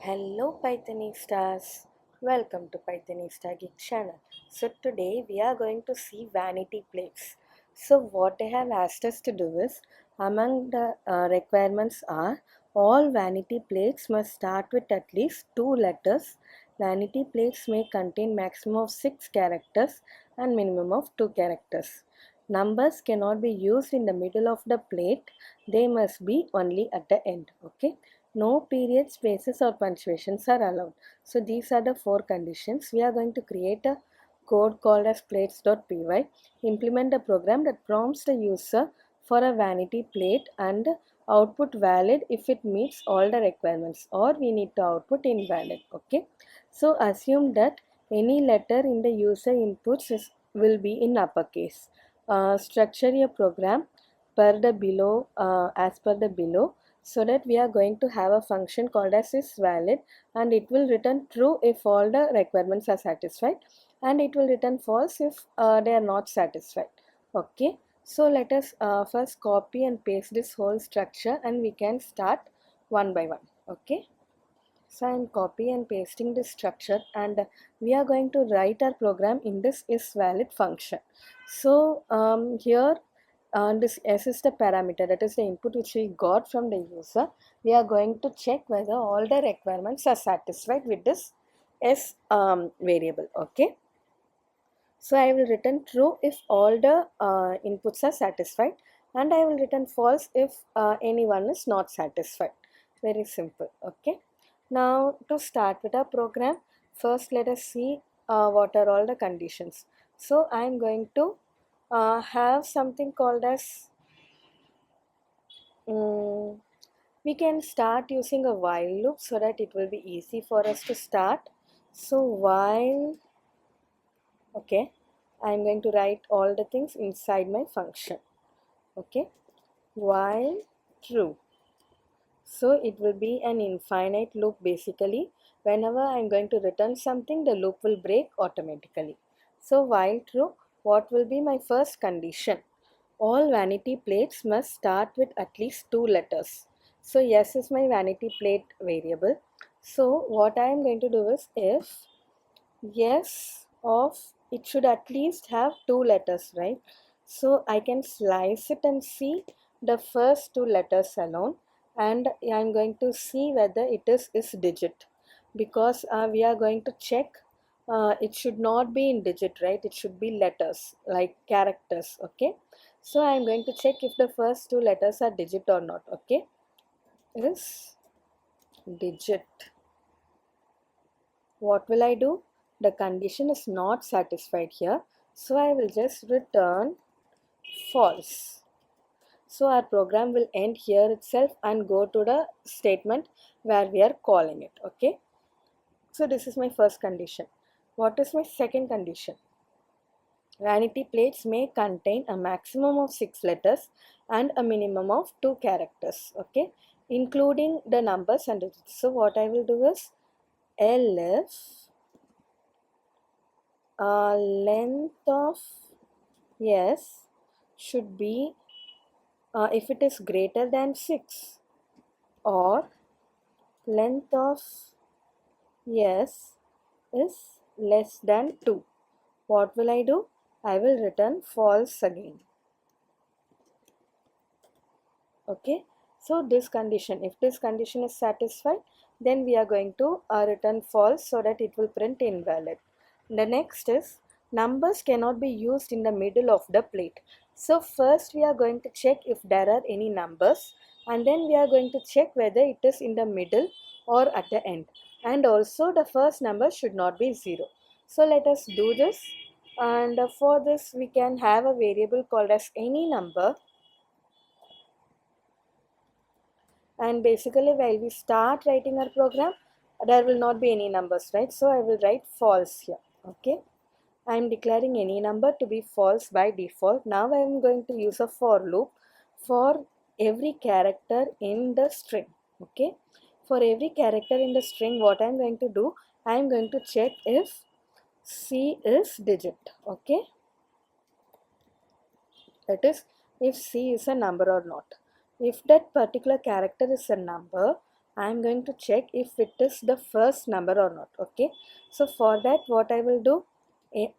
Hello Pythonistas, welcome to Pythonista Geek channel. So today we are going to see vanity plates. So what they have asked us to do is, among the requirements are, all vanity plates must start with at least 2 letters. Vanity plates may contain maximum of 6 characters and minimum of 2 characters. Numbers cannot be used in the middle of the plate, they must be only at the end. Okay. No period, spaces or punctuations are allowed. So these are the 4 conditions. We are going to create a code called as plates.py, implement the program that prompts the user for a vanity plate and output valid if it meets all the requirements, or we need to output invalid. Okay. So assume that any letter in the user inputs will be in uppercase. Structure your program as per the below, so that we are going to have a function called as is valid, and it will return true if all the requirements are satisfied, and it will return false if they are not satisfied. Okay, so let us first copy and paste this whole structure and we can start one by one. Okay, so I'm copy and pasting this structure, and we are going to write our program in this is valid function. So here this S is the parameter, that is the input which we got from the user. We are going to check whether all the requirements are satisfied with this S variable. Okay, so I will return true if all the inputs are satisfied, and I will return false if anyone is not satisfied. Very simple. Okay, now to start with our program, first let us see what are all the conditions. So I am going to have something called as we can start using a while loop so that it will be easy for us to start. So while, okay, I'm going to write all the things inside my function. Okay, while true. So it will be an infinite loop basically. Whenever I'm going to return something, the loop will break automatically. So while true, what will be my first condition? All vanity plates must start with at least 2 letters. So yes is my vanity plate variable. So what I am going to do is, if yes of, it should at least have 2 letters, right? So I can slice it and see the first 2 letters alone, and I'm going to see whether it is digit, because we are going to check it should not be in digit, right? It should be letters like characters. Okay, so I'm going to check if the first 2 letters are digit or not. Okay, is digit. What will I do? The condition is not satisfied here, so I will just return false. So our program will end here itself and go to the statement where we are calling it. Okay, so this is my first condition. What is my second condition? Vanity plates may contain a maximum of 6 letters and a minimum of 2 characters. Okay, including the numbers and digits. So what I will do is, elif length of yes should be if it is greater than 6, or length of yes is less than 2. What will I do? I will return false again. Okay, so this condition, if this condition is satisfied, then we are going to return false so that it will print invalid. The next is, numbers cannot be used in the middle of the plate. So first we are going to check if there are any numbers, and then we are going to check whether it is in the middle or at the end, and also the first number should not be 0. So let us do this, and for this we can have a variable called as any number, and basically while we start writing our program, there will not be any numbers, right? So I will write false here. Okay, I am declaring any number to be false by default. Now I am going to use a for loop for every character in the string. Okay, for every character in the string, what I am going to do, I am going to check if C is digit. Okay, that is, if C is a number or not. If that particular character is a number, I'm going to check if it is the first number or not. Okay, so for that what I will do,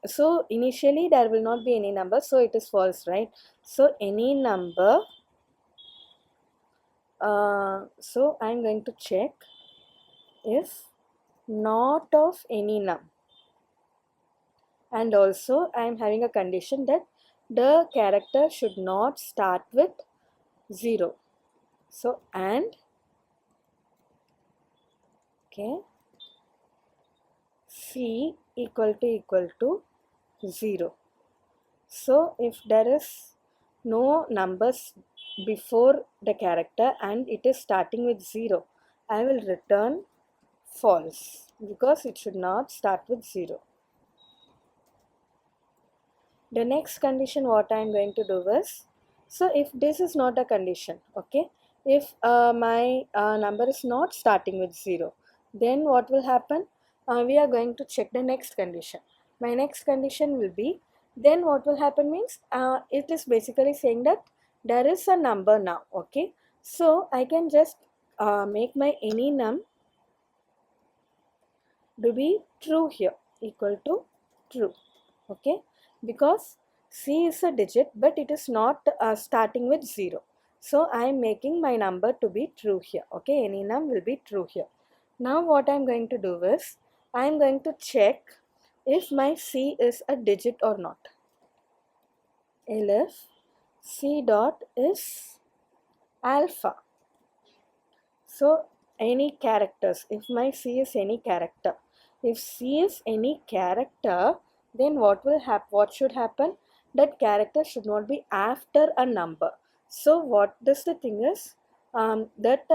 so initially there will not be any number, so it is false, right? So any number, so I'm going to check if not of any num, and also I am having a condition that the character should not start with 0. So and okay, c equal to 0. So if there is no numbers before the character and it is starting with 0, I will return false because it should not start with 0. The next condition what I am going to do is, so if this is not a condition, okay, if my number is not starting with 0, then what will happen? We are going to check the next condition. My next condition will be, then what will happen means, it is basically saying that there is a number now, okay. So I can just make my any num to be true here, equal to true, okay, because c is a digit but it is not starting with 0, so I am making my number to be true here, okay, any num will be true here. Now what I am going to do is, I am going to check if my c is a digit or not. If c dot is alpha, so any characters, if my C is any character, if C is any character, then what will happen? What should happen? That character should not be after a number. So what this the thing is, that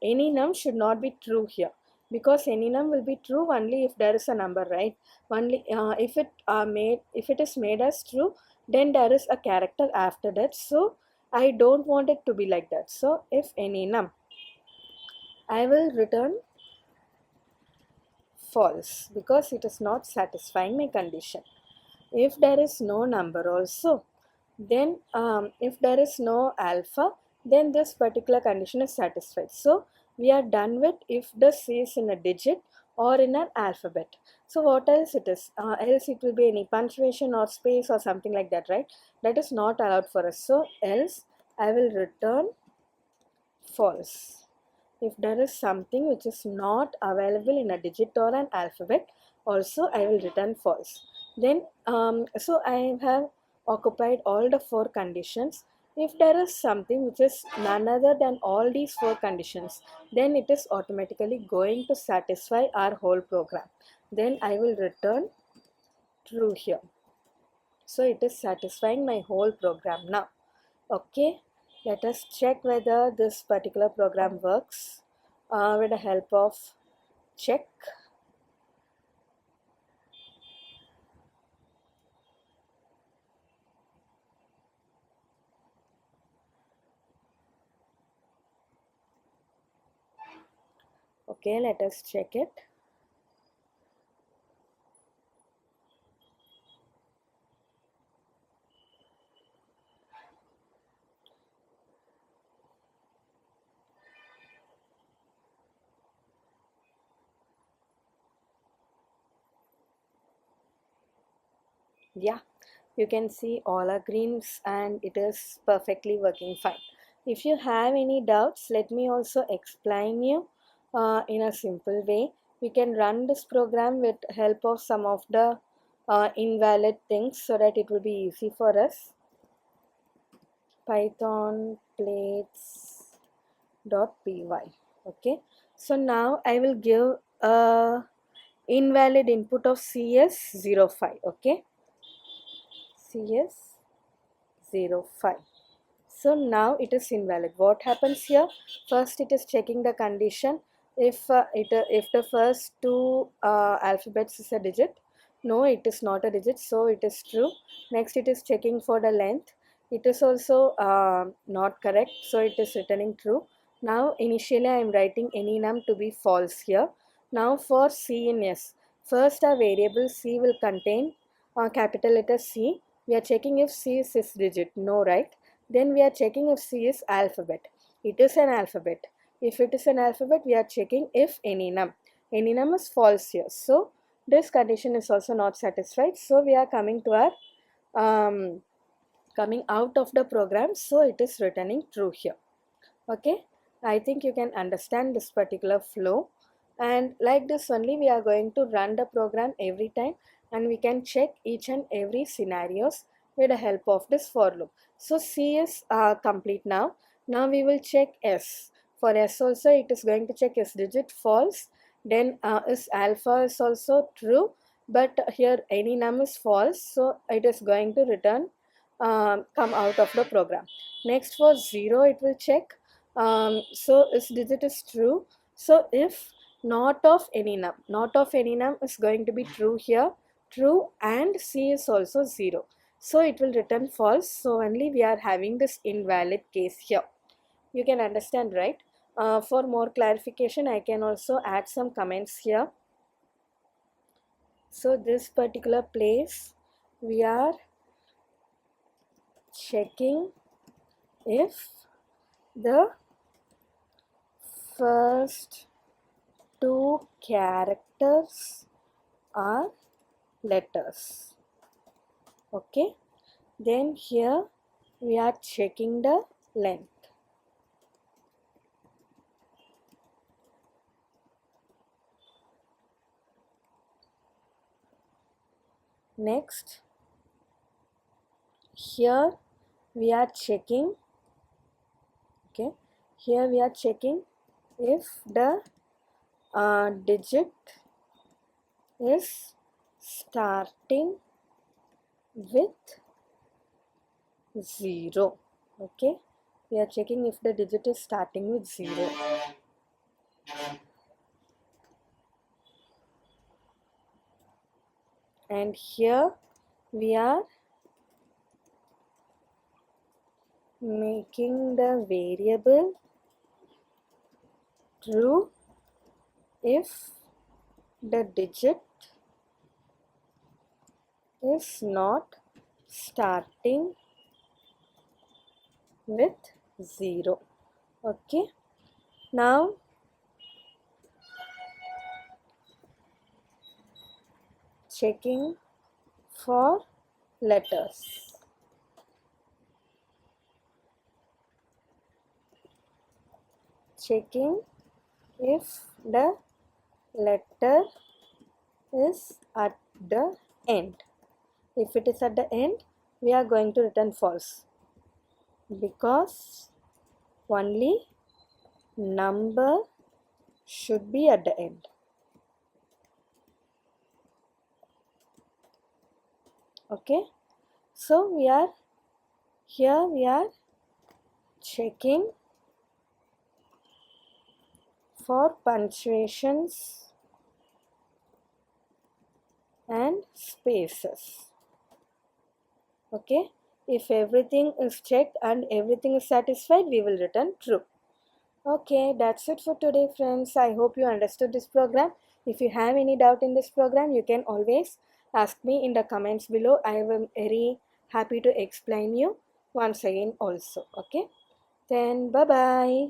any num should not be true here, because any num will be true only if there is a number, right? Only if it is made as true, then there is a character after that. So I don't want it to be like that. So if any num, I will return false because it is not satisfying my condition. If there is no number also, then if there is no alpha, then this particular condition is satisfied. So we are done with if the C is in a digit or in an alphabet. So what else it is? Else it will be any punctuation or space or something like that, right? That is not allowed for us. So else I will return false. If there is something which is not available in a digit or an alphabet, also I will return false. Then so I have occupied all the 4 conditions. If there is something which is none other than all these 4 conditions, then it is automatically going to satisfy our whole program. Then I will return true here. So it is satisfying my whole program now. Okay, let us check whether this particular program works with the help of check. Okay, let us check it. Yeah, you can see all are greens and it is perfectly working fine. If you have any doubts, let me also explain you in a simple way. We can run this program with help of some of the invalid things so that it will be easy for us. Python plates.py. Okay, so now I will give a invalid input of CS05. Okay, CS05. So now it is invalid. What happens here? First it is checking the condition. If the first 2 alphabets is a digit, no, it is not a digit, so it is true. Next it is checking for the length. It is also not correct, so it is returning true. Now initially I am writing any num to be false here. Now for C in S, first our variable C will contain capital letter C. We are checking if C is digit, no, right? Then we are checking if C is alphabet. It is an alphabet. If it is an alphabet, we are checking if any num. Any num is false here. So this condition is also not satisfied. So we are coming to our coming out of the program. So it is returning true here. Okay, I think you can understand this particular flow, and like this only we are going to run the program every time, and we can check each and every scenarios with the help of this for loop. So C is complete now. Now we will check S. For S also it is going to check S digit false, then is alpha is also true, but here any num is false, so it is going to return come out of the program. Next for 0 it will check so is digit is true. So if not of any num, not of any num is going to be true here, true, and C is also 0, so it will return false. So only we are having this invalid case here. You can understand, right? For more clarification I can also add some comments here. So this particular place we are checking if the first two characters are letters. Okay, then here we are checking the length. Next, here we are checking, okay, here we are checking if the digit is starting with 0. Okay, we are checking if the digit is starting with 0. And here we are making the variable true if the digit is not starting with 0. Okay, now checking for letters. Checking if the letter is at the end. If it is at the end, we are going to return false, because only number should be at the end. Okay, so we are checking for punctuations and spaces. Okay, if everything is checked and everything is satisfied, we will return true. Okay, that's it for today, friends. I hope you understood this program. If you have any doubt in this program, you can always ask me in the comments below. I am very happy to explain you once again also. Okay, then bye bye.